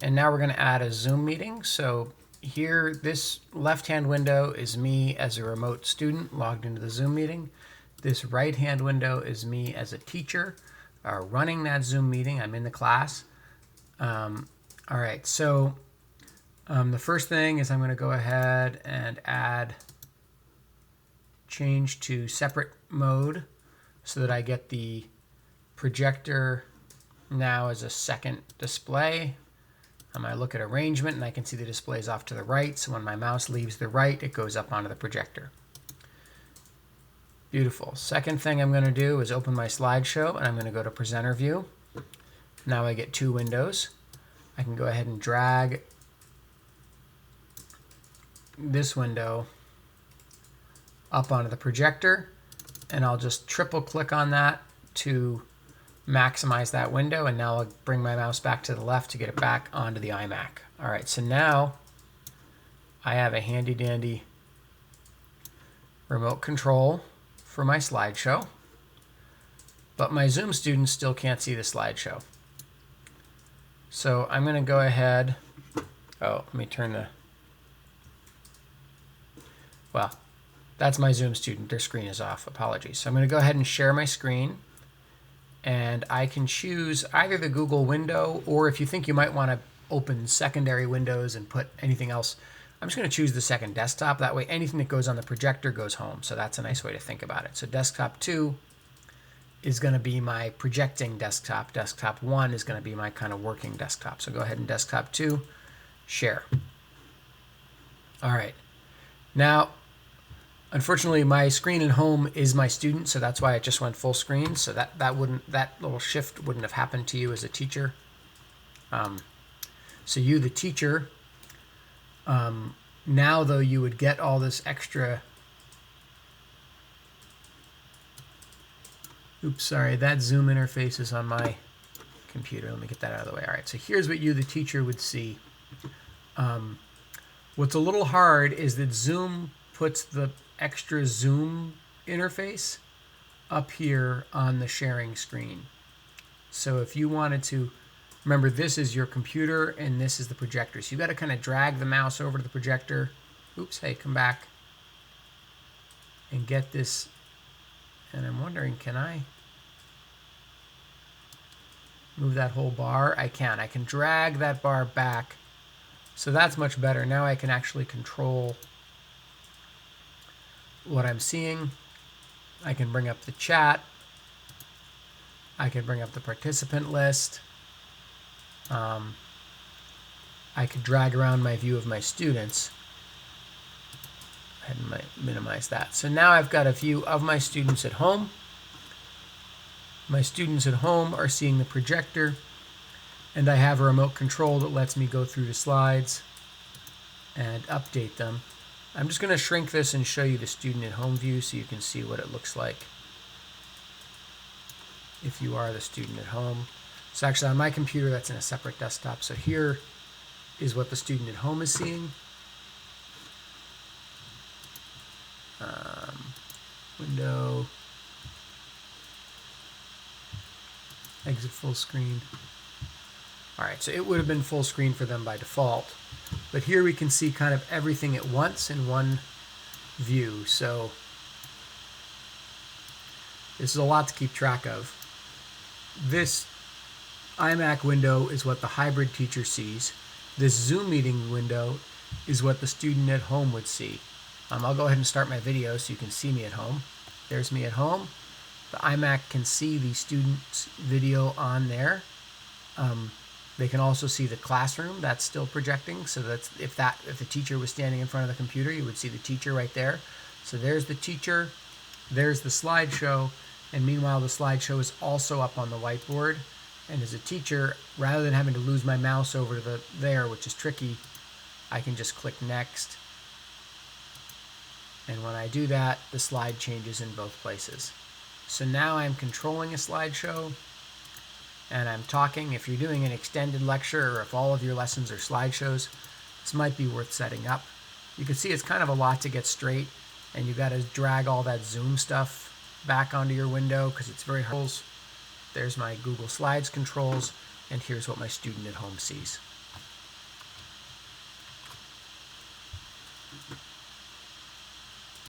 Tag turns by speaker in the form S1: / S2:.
S1: And now we're going to add a Zoom meeting. So here, this left-hand window is me as a remote student logged into the Zoom meeting. This right-hand window is me as a teacher running that Zoom meeting. I'm in the class. All right, so the first thing is I'm going to go ahead and change to separate mode so that I get the projector now as a second display. I look at arrangement and I can see the displays off to the right. So when my mouse leaves the right, it goes up onto the projector. Beautiful. Second thing I'm going to do is open my slideshow, and I'm going to go to presenter view. Now I get two windows. I can go ahead and drag this window up onto the projector, and I'll just triple click on that to maximize that window, and now I'll bring my mouse back to the left to get it back onto the iMac. All right, so now I have a handy dandy remote control for my slideshow, but my Zoom students still can't see the slideshow. So I'm going to go ahead, let me turn the, well, that's my Zoom student, their screen is off, apologies. So I'm going to go ahead and share my screen. And I can choose either the Google window, or if you think you might want to open secondary windows and put anything else, I'm just going to choose the second desktop. That way anything that goes on the projector goes home. So that's a nice way to think about it. So desktop 2 is going to be my projecting desktop. Desktop 1 is going to be my kind of working desktop. So go ahead and desktop 2, share. All right. Now, unfortunately, my screen at home is my student, so that's why it just went full screen. So that little shift wouldn't have happened to you as a teacher. So you, the teacher, now though you would get all this extra. Oops, sorry, that Zoom interface is on my computer. Let me get that out of the way. All right, so here's what you, the teacher, would see. What's a little hard is that Zoom puts the extra Zoom interface up here on the sharing screen. So if you wanted to, remember this is your computer and this is the projector. So you got to kind of drag the mouse over to the projector. Oops, hey, come back and get this. And I'm wondering, can I move that whole bar? I can. I can drag that bar back. So that's much better. Now I can actually control what I'm seeing. I can bring up the chat. I can bring up the participant list. I could drag around my view of my students. Go ahead and minimize that. So now I've got a view of my students at home. My students at home are seeing the projector, and I have a remote control that lets me go through the slides and update them. I'm just going to shrink this and show you the student at home view so you can see what it looks like if you are the student at home. So actually on my computer that's in a separate desktop. So here is what the student at home is seeing. Window, exit full screen. All right, so it would have been full screen for them by default. But here we can see kind of everything at once in one view. So this is a lot to keep track of. This iMac window is what the hybrid teacher sees. This Zoom meeting window is what the student at home would see. I'll go ahead and start my video so you can see me at home. There's me at home. The iMac can see the student's video on there. They can also see the classroom that's still projecting. So that's if the teacher was standing in front of the computer, you would see the teacher right there. So there's the teacher, there's the slideshow, and meanwhile the slideshow is also up on the whiteboard. And as a teacher, rather than having to lose my mouse over to there, which is tricky, I can just click next. And when I do that, the slide changes in both places. So now I'm controlling a slideshow and I'm talking. If you're doing an extended lecture or if all of your lessons are slideshows, this might be worth setting up. You can see it's kind of a lot to get straight, and you got to drag all that Zoom stuff back onto your window because it's very hard. There's my Google Slides controls, and here's what my student at home sees.